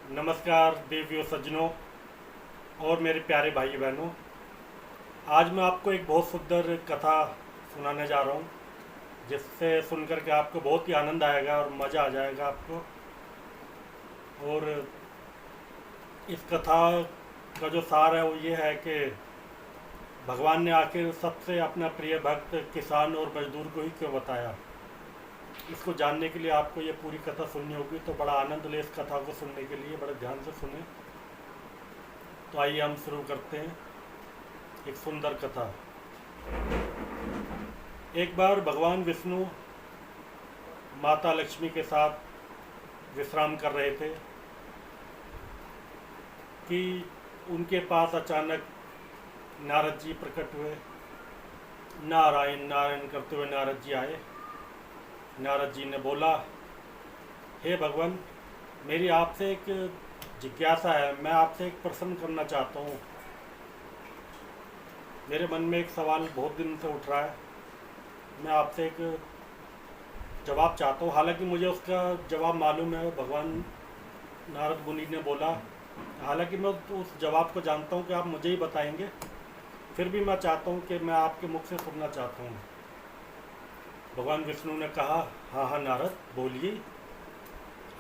नमस्कार देवियों सज्जनों और मेरे प्यारे भाई बहनों। आज मैं आपको एक बहुत सुंदर कथा सुनाने जा रहा हूँ, जिससे सुनकर के आपको बहुत ही आनंद आएगा और मज़ा आ जाएगा आपको। और इस कथा का जो सार है वो ये है कि भगवान ने आखिर सबसे अपना प्रिय भक्त किसान और मजदूर को ही क्यों बताया। इसको जानने के लिए आपको ये पूरी कथा सुननी होगी, तो बड़ा आनंद ले इस कथा को सुनने के लिए, बड़े ध्यान से सुने। तो आइए हम शुरू करते हैं एक सुंदर कथा। एक बार भगवान विष्णु माता लक्ष्मी के साथ विश्राम कर रहे थे कि उनके पास अचानक नारद जी प्रकट हुए। नारायण नारायण करते हुए नारद जी आए। नारद जी ने बोला, हे भगवान, मेरी आपसे एक जिज्ञासा है, मैं आपसे एक प्रश्न करना चाहता हूँ। मेरे मन में एक सवाल बहुत दिन से उठ रहा है, मैं आपसे एक जवाब चाहता हूँ। हालांकि मुझे उसका जवाब मालूम है, भगवान नारद मुनि ने बोला, हालांकि मैं उस जवाब को जानता हूँ कि आप मुझे ही बताएंगे, फिर भी मैं चाहता हूँ कि मैं आपके मुख से सुनना चाहता हूँ। भगवान विष्णु ने कहा, हाँ हाँ नारद, बोलिए,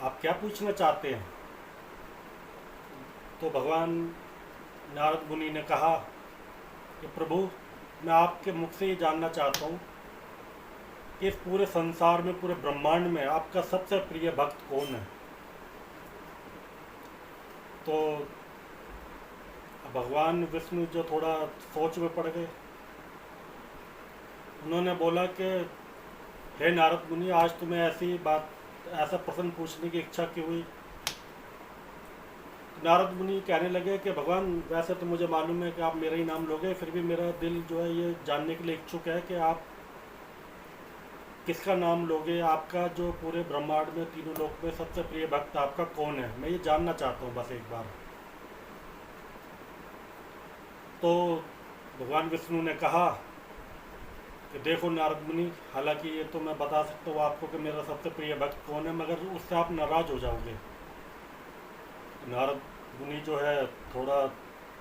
आप क्या पूछना चाहते हैं। तो भगवान नारद मुनि ने कहा कि प्रभु, मैं आपके मुख से ये जानना चाहता हूँ कि इस पूरे संसार में, पूरे ब्रह्मांड में आपका सबसे प्रिय भक्त कौन है। तो भगवान विष्णु जो थोड़ा सोच में पड़ गए, उन्होंने बोला कि हे नारद मुनि, आज तुम्हें ऐसा प्रश्न पूछने की इच्छा क्यों हुई। नारद मुनि कहने लगे कि भगवान, वैसे तो मुझे मालूम है कि आप मेरा ही नाम लोगे, फिर भी मेरा दिल जो है ये जानने के लिए इच्छुक है कि आप किसका नाम लोगे। आपका जो पूरे ब्रह्मांड में, तीनों लोक में सबसे प्रिय भक्त आपका कौन है, मैं ये जानना चाहता हूँ बस एक बार। तो भगवान विष्णु ने कहा कि देखो नारद मुनि, हालांकि ये तो मैं बता सकता हूँ आपको कि मेरा सबसे प्रिय भक्त कौन है, मगर उससे आप नाराज हो जाओगे। नारद मुनि जो है थोड़ा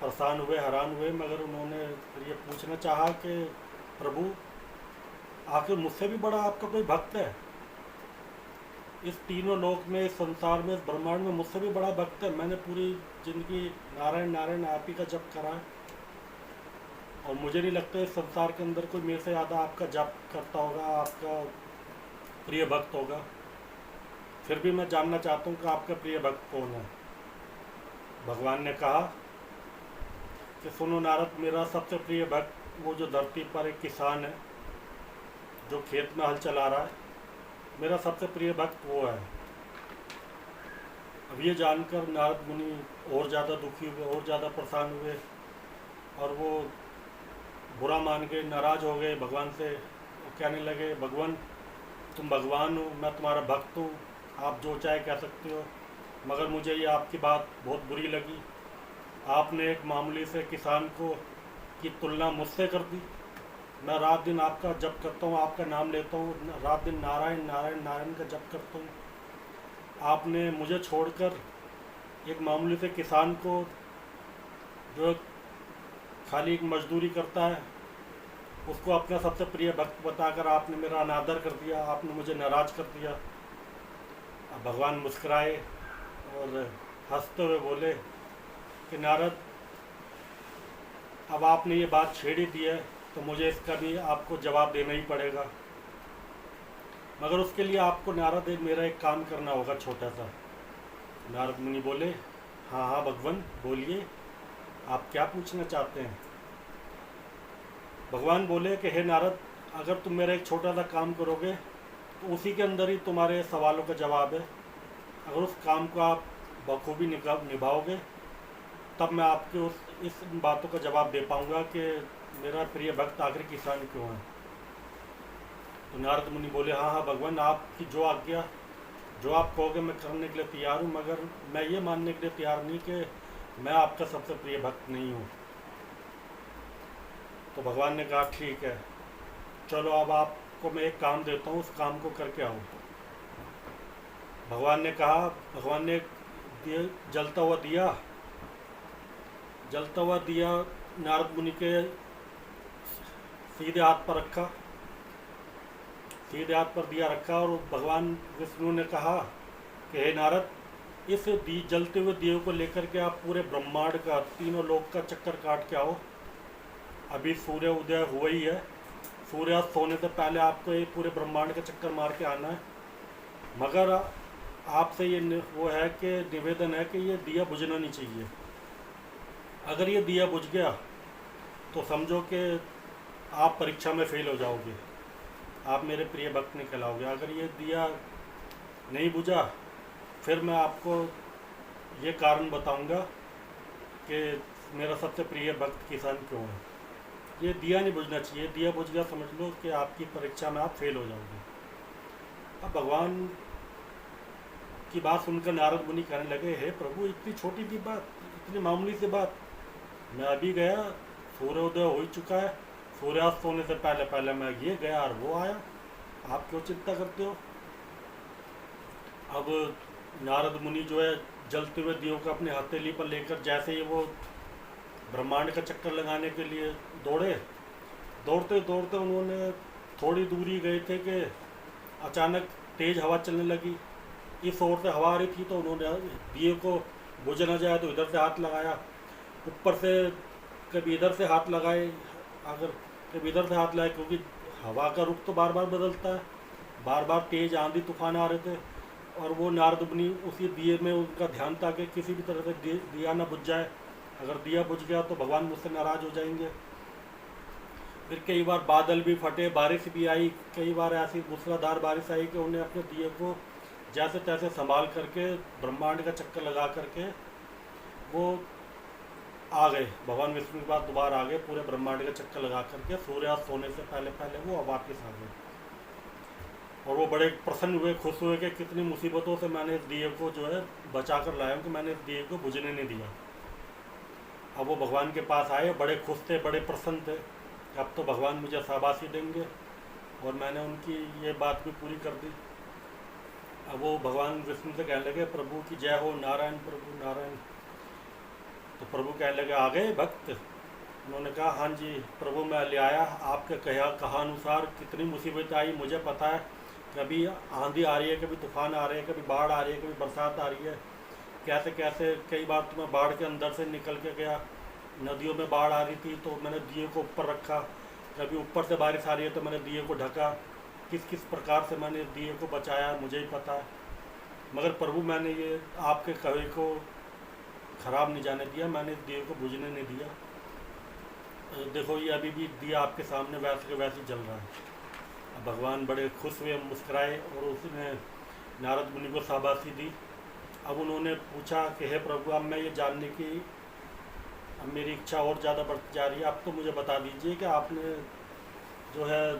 परेशान हुए, हैरान हुए, मगर उन्होंने फिर ये पूछना चाहा कि प्रभु, आखिर मुझसे भी बड़ा आपका कोई भक्त है इस तीनों लोक में, इस संसार में, इस ब्रह्मांड में, मुझसे भी बड़ा भक्त है। मैंने पूरी जिंदगी नारायण नारायण आप ही का जप करा है, और मुझे नहीं लगता इस संसार के अंदर कोई मेरे से ज़्यादा आपका जप करता होगा, आपका प्रिय भक्त होगा। फिर भी मैं जानना चाहता हूँ कि आपका प्रिय भक्त कौन है। भगवान ने कहा कि सुनो नारद, मेरा सबसे प्रिय भक्त वो जो धरती पर एक किसान है, जो खेत में हल चला रहा है, मेरा सबसे प्रिय भक्त वो है। अब ये जानकर नारद मुनि और ज़्यादा दुखी हुए, और ज़्यादा परेशान हुए, और वो बुरा मान गए, नाराज़ हो गए भगवान से। वो कहने लगे, भगवान, तुम भगवान हो, मैं तुम्हारा भक्त हूँ, आप जो चाहे कह सकते हो, मगर मुझे ये आपकी बात बहुत बुरी लगी। आपने एक मामूली से किसान को की तुलना मुझसे कर दी। मैं रात दिन आपका जप करता हूँ, आपका नाम लेता हूँ, रात दिन नारायण नारायण नारायण का जप करता हूँ। आपने मुझे छोड़कर एक मामूली से किसान को, जो खाली एक मजदूरी करता है, उसको अपना सबसे प्रिय भक्त बताकर आपने मेरा अनादर कर दिया, आपने मुझे नाराज कर दिया। अब भगवान मुस्कुराए और हंसते हुए बोले कि नारद, अब आपने ये बात छेड़ ही दी है, तो मुझे इसका भी आपको जवाब देना ही पड़ेगा। मगर उसके लिए आपको नारद मेरा एक काम करना होगा, छोटा सा। नारद मुनि बोले, हाँ हाँ भगवान, बोलिए, आप क्या पूछना चाहते हैं। भगवान बोले कि हे नारद, अगर तुम मेरा एक छोटा सा काम करोगे, तो उसी के अंदर ही तुम्हारे सवालों का जवाब है। अगर उस काम को आप बखूबी निभाओगे, तब मैं आपके उस इस बातों का जवाब दे पाऊँगा कि मेरा प्रिय भक्त आखिर किसान क्यों है। तो नारद मुनि बोले, हाँ हाँ भगवान, आपकी जो आज्ञा, जो आप कहोगे मैं करने के लिए तैयार हूँ, मगर मैं ये मानने के लिए तैयार नहीं कि मैं आपका सबसे प्रिय भक्त नहीं हूँ। तो भगवान ने कहा, ठीक है, चलो अब आपको मैं एक काम देता हूँ, उस काम को करके आओ। भगवान ने कहा, भगवान ने जलता हुआ दिया नारद मुनि के सीधे हाथ पर रखा, सीधे हाथ पर दिया रखा और भगवान विष्णु ने कहा कि हे नारद, इस जलते हुए दिए को लेकर के आप पूरे ब्रह्मांड का, तीनों लोक का चक्कर काट के आओ। अभी सूर्य उदय हुआ ही है, सूर्यास्त होने से पहले आपको ये पूरे ब्रह्मांड का चक्कर मार के आना है। मगर आपसे ये वो है कि निवेदन है कि ये दिया बुझना नहीं चाहिए। अगर ये दिया बुझ गया तो समझो कि आप परीक्षा में फेल हो जाओगे, आप मेरे प्रिय भक्त नहीं कहलाओगे। अगर ये दिया नहीं बुझा फिर मैं आपको ये कारण बताऊंगा कि मेरा सबसे प्रिय भक्त किसान क्यों है। ये दिया नहीं बुझना चाहिए, दिया बुझ गया समझ लो कि आपकी परीक्षा में आप फेल हो जाओगे। अब भगवान की बात सुनकर नारद मुनि कहने लगे, हे प्रभु, इतनी छोटी सी बात, इतनी मामूली सी बात, मैं अभी गया, सूर्योदय हो ही चुका है, सूर्यास्त होने से पहले पहले मैं ये गया और वो आया, आप क्यों चिंता करते हो। अब नारद मुनि जो है जलते हुए दियों को अपनी हथेली पर लेकर जैसे ही वो ब्रह्मांड का चक्कर लगाने के लिए दौड़ते दौड़ते उन्होंने थोड़ी दूरी गए थे कि अचानक तेज़ हवा चलने लगी। इस ओर से हवा आ रही थी तो उन्होंने दिए को बुझ न जाए तो इधर से हाथ लगाया, ऊपर से कभी इधर से हाथ लगाए, अगर कभी इधर से हाथ लगाए, क्योंकि हवा का रुख तो बार बार बदलता है, बार बार तेज़ आंधी तूफान आ रहे थे। और वो नारद मुनि उसी दिए में उनका ध्यान था कि किसी भी तरह से दिया ना बुझ जाए, अगर दिया बुझ गया तो भगवान मुझसे नाराज़ हो जाएंगे। फिर कई बार बादल भी फटे, बारिश भी आई, कई बार ऐसी मूसलाधार बारिश आई कि उन्हें अपने दिए को जैसे तैसे संभाल करके ब्रह्मांड का चक्कर लगा करके वो आ गए, भगवान विष्णु के पास दोबारा आ गए, पूरे ब्रह्मांड का चक्कर लगा करके सूर्यास्त होने से पहले पहले वो वापस आ गए। और वो बड़े प्रसन्न हुए, खुश हुए कि कितनी मुसीबतों से मैंने इस दिए को जो है बचा कर लाया हूँ कि मैंने इस दिए को बुझने नहीं दिया। अब वो भगवान के पास आए, बड़े खुश थे, बड़े प्रसन्न थे, अब तो भगवान मुझे शाबाशी देंगे, और मैंने उनकी ये बात भी पूरी कर दी। अब वो भगवान विष्णु से कहने लगे, प्रभु की जय हो, नारायण प्रभु नारायण। तो प्रभु कहने लगे, आ गए भक्त। उन्होंने कहा, हाँ जी प्रभु, मैं ले आया। आपके कहा अनुसार कितनी मुसीबत आई मुझे पता है, कभी आंधी आ रही है, कभी तूफान आ रहे हैं, कभी बाढ़ आ रही है, कभी बरसात आ रही है, कैसे कैसे कई बार तो मैं बाढ़ के अंदर से निकल के गया, नदियों में बाढ़ आ रही थी तो मैंने दिए को ऊपर रखा, कभी ऊपर से बारिश आ रही है तो मैंने दिए को ढका, किस किस प्रकार से मैंने दिए को बचाया मुझे ही पता है। मगर प्रभु मैंने ये आपके कहे को ख़राब नहीं जाने दिया, मैंने इस दिए को बुझने नहीं दिया। देखो ये अभी भी दिया आपके सामने वैसे के वैसे जल रहा है। अब भगवान बड़े खुश हुए, मुस्कुराए और उसने नारद मुनि को शाबाशी दी। अब उन्होंने पूछा कि हे प्रभु, अब मैं ये जानने की, अब मेरी इच्छा और ज़्यादा बढ़ती जा रही है, अब तो मुझे बता दीजिए कि आपने जो है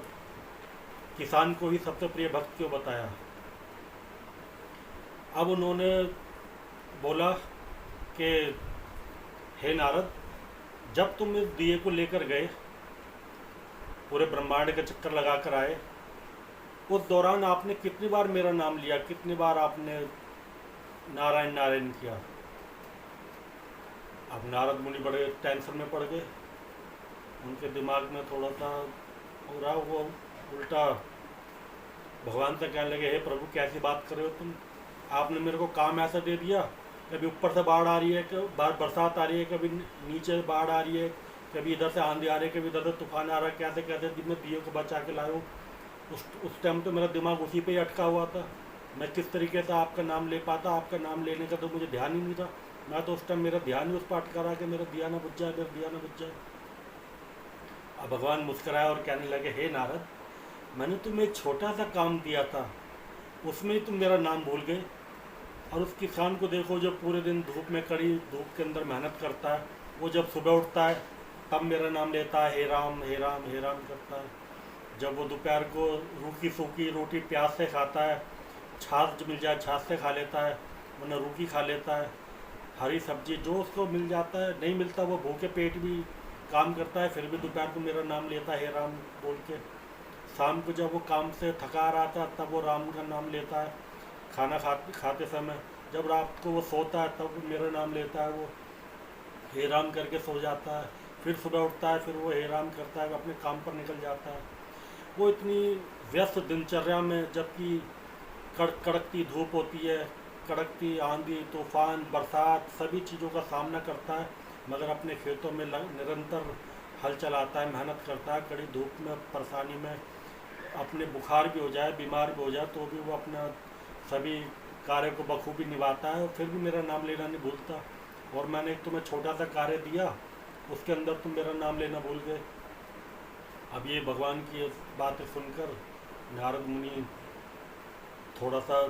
किसान को ही सबसे प्रिय भक्त क्यों बताया। अब उन्होंने बोला कि हे नारद, जब तुम इस दिए को लेकर गए, पूरे ब्रह्मांड का चक्कर लगा कर आए, उस दौरान आपने कितनी बार मेरा नाम लिया, कितनी बार आपने नारायण नारायण किया। अब नारद मुनि बड़े टेंशन में पड़ गए, उनके दिमाग में थोड़ा सा हो रहा, वो उल्टा भगवान से कहने लगे, हे प्रभु कैसी बात कर रहे हो तुम, आपने मेरे को काम ऐसा दे दिया, कभी ऊपर से बाढ़ आ रही है, कभी बरसात आ रही है, कभी नीचे बाढ़ आ रही है, कभी इधर से आंधी आ रही है, कभी इधर से तूफान आ रहा है, कैसे कैसे मैं दिए को बचा के लाया हूँ। उस टाइम तो मेरा दिमाग उसी पे ही अटका हुआ था, मैं किस तरीके से आपका नाम ले पाता, आपका नाम लेने का तो मुझे ध्यान ही नहीं था। मैं तो उस टाइम मेरा ध्यान ही उस पर अटका रहा कि मेरा दिया ना बुझ जाए, मेरा दिया ना बुझ जाए। अब भगवान मुस्कुराए और कहने लगे, हे नारद, मैंने तुम्हें एक छोटा सा काम दिया था, उसमें ही तुम मेरा नाम भूल गए। और उस किसान को देखो जो पूरे दिन धूप में कड़ी धूप के अंदर मेहनत करता है, वो जब सुबह उठता है तब मेरा नाम लेता है, हे राम हे राम हे राम करता है। जब वो दोपहर को रूखी सूखी रोटी प्याज से खाता है, छाछ मिल जाए छाछ से खा लेता है, वरना रूखी खा लेता है, हरी सब्जी जो उसको मिल जाता है, नहीं मिलता वो भूखे पेट भी काम करता है, फिर भी दोपहर को मेरा नाम लेता है हे राम बोल के। शाम को जब वो काम से थका रहा था तब वो राम का नाम लेता है, खाना खाते समय जब रात को वो सोता है तब मेरा नाम लेता है, वो हे राम करके सो जाता है, फिर सुबह उठता है, फिर वो हे राम करता है, अपने काम पर निकल जाता है। वो इतनी व्यस्त दिनचर्या में, जबकि कड़कती धूप होती है, कड़कती आंधी तूफान बरसात सभी चीज़ों का सामना करता है, मगर अपने खेतों में निरंतर हल चलाता है, मेहनत करता है, कड़ी धूप में परेशानी में, अपने बुखार भी हो जाए, बीमार भी हो जाए, तो भी वो अपना सभी कार्य को बखूबी निभाता है, और फिर भी मेरा नाम लेना नहीं भूलता। और मैंने एक तुम्हें छोटा सा कार्य दिया, उसके अंदर तुम मेरा नाम लेना भूल गए। अब ये भगवान की बातें सुनकर नारद मुनि थोड़ा सा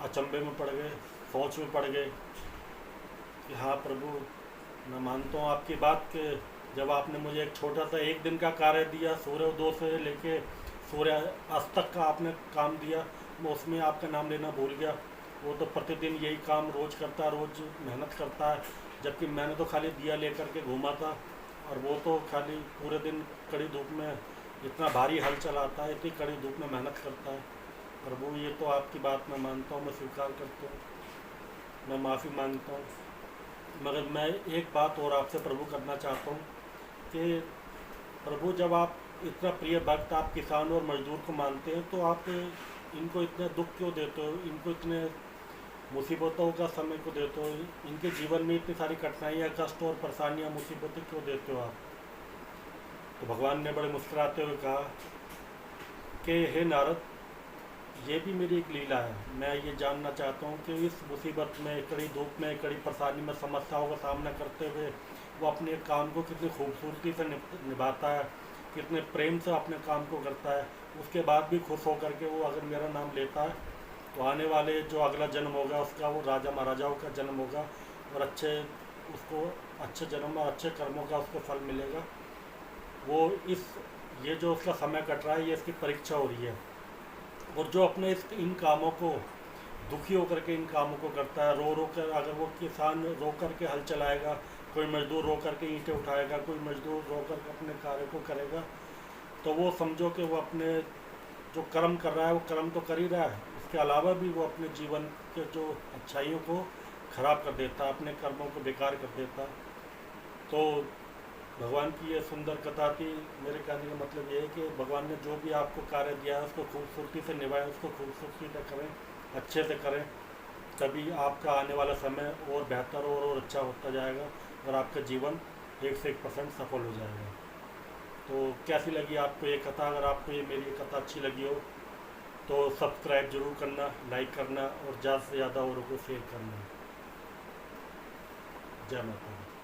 अचंभे में पड़ गए, सोच में पड़ गए कि हाँ प्रभु, मैं मानता हूँ आपकी बात के जब आपने मुझे एक छोटा सा एक दिन का कार्य दिया, सूर्योदय से लेके सूर्य अस्त तक का आपने काम दिया, मैं उसमें आपका नाम लेना भूल गया। वो तो प्रतिदिन यही काम रोज़ करता है, रोज़ मेहनत करता है, जबकि मैंने तो खाली दिया लेकर के घूमा था, और वो तो खाली पूरे दिन कड़ी धूप में इतना भारी हल चलाता है, इतनी कड़ी धूप में मेहनत करता है। प्रभु ये तो आपकी बात मैं मानता हूँ, मैं स्वीकार करता हूँ, मैं माफ़ी मांगता हूँ, मगर मैं एक बात और आपसे प्रभु करना चाहता हूँ कि प्रभु जब आप इतना प्रिय भक्त आप किसान और मजदूर को मानते हैं, तो आप इनको इतना दुख क्यों देते हो, इनको इतने मुसीबतों का समय को देते हो, इनके जीवन में इतनी सारी कठिनाइयाँ, कष्ट और परेशानियाँ, मुसीबतें क्यों देते हो आप? तो भगवान ने बड़े मुस्कुराते हुए कहा कि हे नारद, ये भी मेरी एक लीला है। मैं ये जानना चाहता हूँ कि इस मुसीबत में, कड़ी धूप में, कड़ी परेशानी में, समस्याओं का सामना करते हुए वो अपने काम को कितनी खूबसूरती से निभाता है, कितने प्रेम से अपने काम को करता है। उसके बाद भी खुश होकर के वो अगर मेरा नाम लेता है, तो आने वाले जो अगला जन्म होगा उसका वो राजा महाराजाओं का जन्म होगा, और उसको अच्छे जन्म और अच्छे कर्मों का उसको फल मिलेगा। वो ये जो उसका समय कट रहा है, ये इसकी परीक्षा हो रही है। और जो अपने इन कामों को दुखी होकर के इन कामों को करता है, रो रो कर, अगर वो किसान रो कर के हल चलाएगा, कोई मजदूर रो कर के ईंटें उठाएगा, कोई मजदूर रो कर के अपने कार्य को करेगा, तो वो समझो कि वो अपने जो कर्म कर रहा है वो कर्म तो कर ही रहा है, उसके अलावा भी वो अपने जीवन के जो अच्छाइयों को खराब कर देता है, अपने कर्मों को बेकार कर देता है। तो भगवान की ये सुंदर कथा थी। मेरे कहने का मतलब ये है कि भगवान ने जो भी आपको कार्य दिया है उसको खूबसूरती से निभाएं, उसको खूबसूरती से करें, अच्छे से करें, तभी आपका आने वाला समय और बेहतर और अच्छा होता जाएगा, और आपका जीवन 100% सफल हो जाएगा। तो कैसी लगी आपको ये कथा? अगर आपको ये मेरी कथा अच्छी लगी हो तो सब्सक्राइब जरूर करना, लाइक करना, और ज़्यादा से ज़्यादा औरों को शेयर करना। जय माता दी।